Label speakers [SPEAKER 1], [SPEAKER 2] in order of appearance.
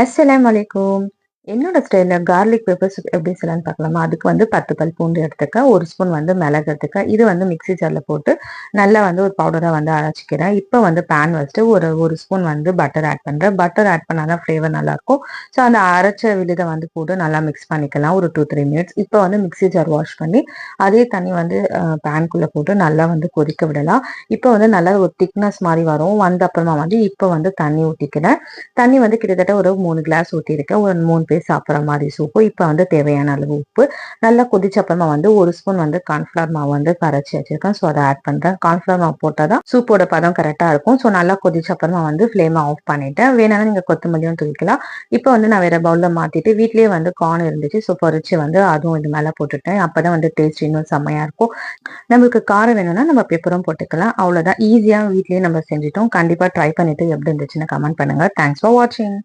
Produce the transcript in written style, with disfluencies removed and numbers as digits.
[SPEAKER 1] அஸ்ஸலாமு அலைக்கும். என்னோட ஸ்டைல்ல கார்லிக் பெப்பர் சூப் எப்படி செய்யலாம்னு பார்க்கலாமா? அதுக்கு வந்து 10 பல் பூண்டு எடுத்துக்கேன். 1 ஸ்பூன் வந்து மிளகு எடுத்துக்கேன். இது வந்து மிக்ஸி ஜார்ல போட்டு நல்லா வந்து ஒரு பவுடரா வந்து அரைச்சுக்கிறேன். இப்போ வந்து பேன் வச்சுட்டு ஒரு ஸ்பூன் வந்து பட்டர் ஆட் பண்றேன். பட்டர் ஆட் பண்ணா தான் ஃப்ளேவர் நல்லாயிருக்கும். ஸோ அந்த அரைச்ச விழுத வந்து போட்டு நல்லா மிக்ஸ் பண்ணிக்கலாம் ஒரு 2, 3 மினிட்ஸ். இப்போ வந்து மிக்ஸி ஜார் வாஷ் பண்ணி அதே தண்ணி வந்து பேன்குள்ள போட்டு நல்லா வந்து கொதிக்க விடலாம். இப்போ வந்து நல்லா ஒரு திக்னஸ் மாரி வரும். வந்த அப்புறமா வந்து இப்போ வந்து தண்ணி ஊத்திக்கிறேன். தண்ணி வந்து கிட்டத்தட்ட ஒரு 3 கிளாஸ் ஊத்தியிருக்கேன். ஒரு 3 பேர் சாப்பிடுற மாரி சூப்பு. இப்ப வந்து தேவையான அளவு உப்பு. நல்லா கொதிச்ச அப்புறமா வந்து 1 ஸ்பூன் வந்து கார்ன்ஃப்ளவர் மாவு வந்து கரைச்சு வச்சிருக்கேன். ஸோ அத ஆட் பண்றேன். கார்ன்ஃப்ளவர் மாவு போட்டா தான் சூப்போட பதம் கரெக்ட்டா இருக்கும். ஸோ நல்லா கொதிச்ச அப்புறமா வந்து ஃப்ளேம ஆஃப் பண்ணிட்டேன். வேணாலும் நீங்க கொத்தமல்லியும் தூவிக்கலாம். இப்ப வந்து நான் வேற பவுல்ல மாத்திட்டு வீட்லயே வந்து கார்ன் இருந்துச்சு. ஸோ பொரிச்சு வந்து அதுவும் இது மேல போட்டுட்டேன். அப்பதான் வந்து டேஸ்ட் இன்னும் செம்மையா இருக்கும். நம்மளுக்கு காரம் வேணும்னா நம்ம பெப்பரும் போட்டுக்கலாம். அவ்வளவுதான். ஈஸியா வீட்லயே நம்ம செஞ்சுட்டோம். கண்டிப்பா ட்ரை பண்ணிட்டு எப்படி இருந்துச்சுன்னு கமெண்ட் பண்ணுங்க. தேங்க்ஸ் ஃபார் வாட்சிங்.